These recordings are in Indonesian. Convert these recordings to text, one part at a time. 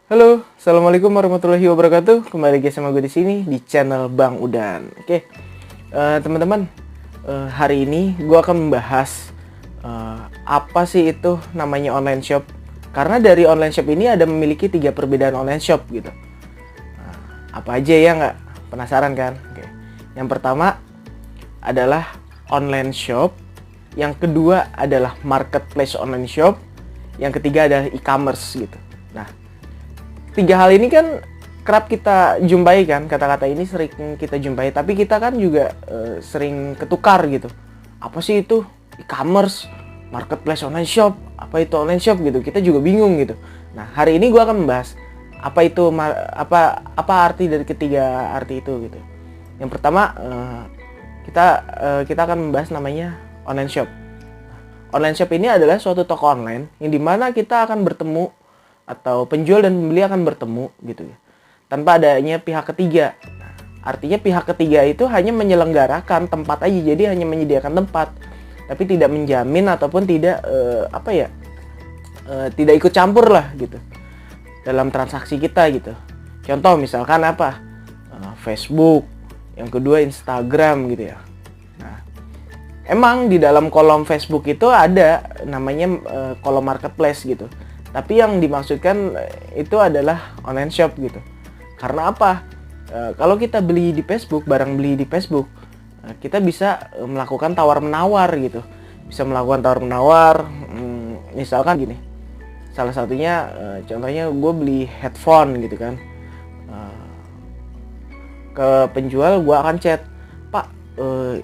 Halo, assalamualaikum warahmatullahi wabarakatuh. Kembali lagi sama gue di sini di channel Bang Udan. Oke, teman-teman, hari ini gue akan membahas apa sih itu namanya online shop. Karena dari online shop ini ada memiliki 3 perbedaan online shop gitu. Apa aja ya nggak? Penasaran kan? Oke. Yang pertama adalah online shop. Yang kedua adalah marketplace online shop. Yang ketiga adalah e-commerce gitu. Nah, 3 hal ini kan kerap kita jumpai kan, kata-kata ini sering kita jumpai, tapi kita kan juga sering ketukar gitu. Apa sih itu e-commerce, marketplace online shop, apa itu online shop gitu, kita juga bingung gitu. Nah, hari ini gue akan membahas apa itu apa arti dari ketiga arti itu gitu. Yang pertama kita akan membahas namanya online shop. Online shop ini adalah suatu toko online yang dimana kita akan bertemu atau penjual dan pembeli akan bertemu gitu ya, tanpa adanya pihak ketiga. Nah, artinya pihak ketiga itu hanya menyelenggarakan tempat aja, jadi hanya menyediakan tempat, tapi tidak menjamin ataupun tidak tidak ikut campur lah gitu dalam transaksi kita gitu. Contoh misalkan Facebook, yang kedua Instagram gitu ya. Nah, emang di dalam kolom Facebook itu ada namanya kolom marketplace gitu. Tapi yang dimaksudkan itu adalah online shop gitu. Karena apa? Kalau kita beli di Facebook, barang beli di Facebook, kita bisa melakukan tawar-menawar gitu. Bisa melakukan tawar-menawar, misalkan gini. Salah satunya, contohnya gue beli headphone gitu kan. Ke penjual gue akan chat, Pak,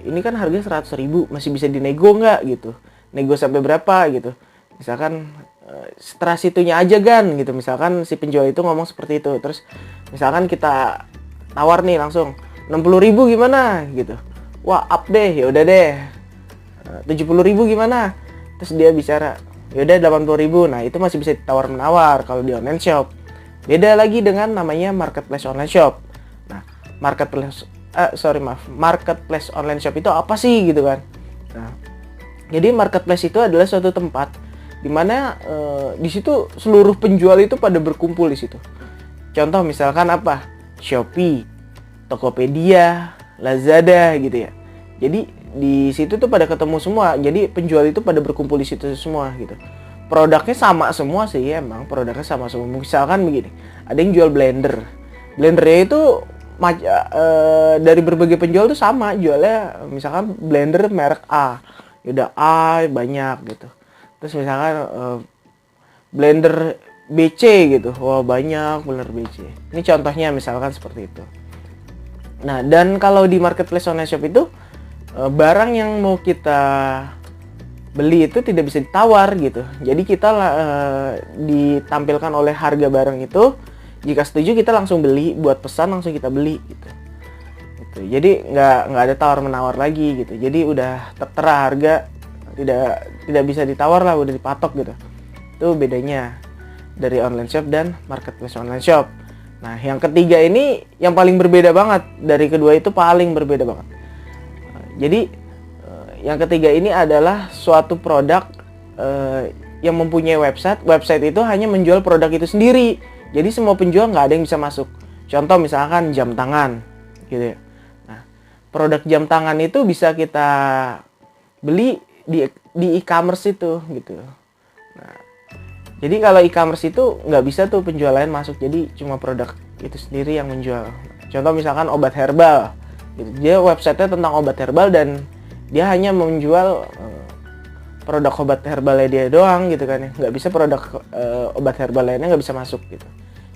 ini kan harganya 100.000, masih bisa dinego nggak gitu? Nego sampai berapa gitu? Misalkan setelah situnya aja kan gitu, misalkan si penjual itu ngomong seperti itu, terus misalkan kita tawar nih langsung 60.000 gimana gitu, wah up deh, ya udah deh 70.000 gimana, terus dia bicara ya udah 80.000. Nah, itu masih bisa ditawar menawar kalau di online shop. Beda lagi dengan namanya marketplace online shop. Nah, marketplace online shop itu apa sih gitu kan. Nah, jadi marketplace itu adalah suatu tempat dimana di situ seluruh penjual itu pada berkumpul di situ. Contoh misalkan Shopee, Tokopedia, Lazada gitu ya. Jadi di situ tuh pada ketemu semua. Jadi penjual itu pada berkumpul di situ semua gitu. Produknya sama semua sih, emang produknya sama semua. Misalkan begini, ada yang jual blender. Blendernya itu dari berbagai penjual tuh sama jualnya, misalkan blender merek A. Udah A banyak gitu. Terus misalkan blender BC gitu, wah banyak blender BC. Ini contohnya misalkan seperti itu. Nah, dan kalau di marketplace online shop itu barang yang mau kita beli itu tidak bisa ditawar gitu. Jadi kita ditampilkan oleh harga barang itu. Jika setuju kita langsung beli, buat pesan langsung kita beli gitu. Jadi nggak ada tawar menawar lagi gitu. Jadi udah tertera harga, tidak bisa ditawar lah, udah dipatok gitu. Itu bedanya dari online shop dan marketplace online shop. Nah, yang ketiga ini yang paling berbeda banget. Dari kedua itu paling berbeda banget. Jadi yang ketiga ini adalah suatu produk yang mempunyai website. Website itu hanya menjual produk itu sendiri. Jadi semua penjual nggak ada yang bisa masuk. Contoh misalkan jam tangan gitu ya. Nah, produk jam tangan itu bisa kita beli di e-commerce itu gitu. Nah, jadi kalau e-commerce itu nggak bisa tuh penjual lain masuk, jadi cuma produk itu sendiri yang menjual. Contoh misalkan obat herbal gitu. Dia websitenya tentang obat herbal dan dia hanya menjual produk obat herbalnya dia doang gitu kan ya. Nggak bisa produk obat herbal lainnya nggak bisa masuk gitu.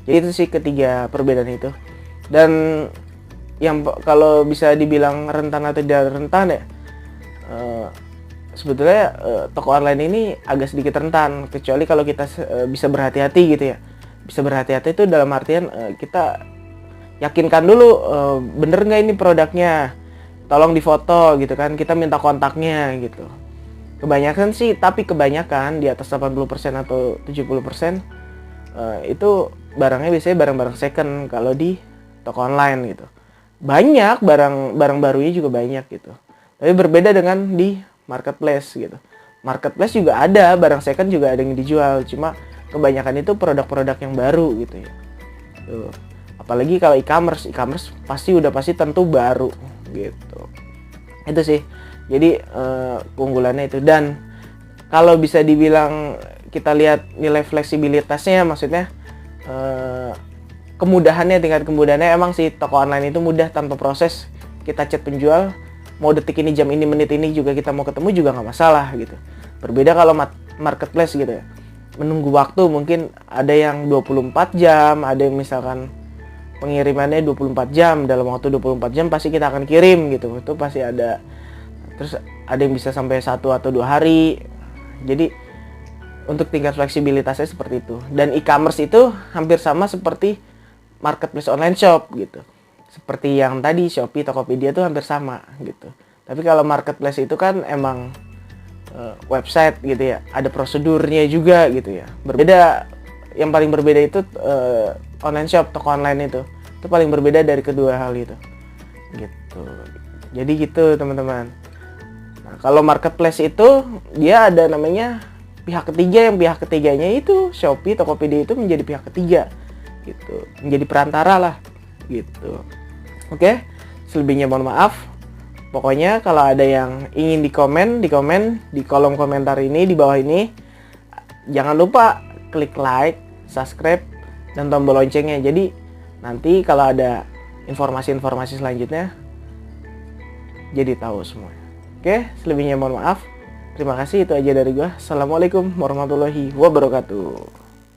Jadi itu sih ketiga perbedaan itu. Dan yang kalau bisa dibilang rentan atau tidak rentan ya, sebetulnya toko online ini agak sedikit rentan, kecuali kalau kita bisa berhati-hati gitu ya. Bisa berhati-hati itu dalam artian kita yakinkan dulu bener nggak ini produknya, tolong difoto gitu kan, kita minta kontaknya gitu. Kebanyakan sih, tapi kebanyakan di atas 80% atau 70% itu barangnya biasanya barang-barang second kalau di toko online gitu. Banyak barang barunya juga banyak gitu. Tapi berbeda dengan di marketplace gitu. Marketplace juga ada barang second, juga ada yang dijual, cuma kebanyakan itu produk-produk yang baru gitu ya. gitu. Apalagi kalau e-commerce pasti tentu baru gitu. Itu sih. Jadi keunggulannya itu. Dan kalau bisa dibilang kita lihat nilai fleksibilitasnya, maksudnya tingkat kemudahannya, emang sih toko online itu mudah tanpa proses. Kita chat penjual, mau detik ini, jam ini, menit ini juga kita mau ketemu juga nggak masalah gitu. Berbeda kalau marketplace gitu ya. Menunggu waktu mungkin ada yang 24 jam, ada yang misalkan pengirimannya 24 jam, dalam waktu 24 jam pasti kita akan kirim gitu. Itu pasti ada. Terus ada yang bisa sampai 1 atau 2 hari. Jadi untuk tingkat fleksibilitasnya seperti itu. Dan e-commerce itu hampir sama seperti marketplace online shop gitu. Seperti yang tadi Shopee, Tokopedia itu hampir sama gitu. Tapi kalau marketplace itu kan emang website gitu ya, ada prosedurnya juga gitu ya. Berbeda, yang paling berbeda itu online shop, toko online itu paling berbeda dari kedua hal itu gitu. Jadi gitu teman-teman. Nah, kalau marketplace itu dia ada namanya pihak ketiga, yang pihak ketiganya itu Shopee, Tokopedia itu menjadi pihak ketiga gitu, menjadi perantara lah gitu. Oke, selebihnya mohon maaf. Pokoknya kalau ada yang ingin di komen di kolom komentar ini, di bawah ini. Jangan lupa klik like, subscribe, dan tombol loncengnya. Jadi nanti kalau ada informasi-informasi selanjutnya jadi tahu semua. Oke, selebihnya mohon maaf. Terima kasih, itu aja dari gua. Assalamualaikum warahmatullahi wabarakatuh.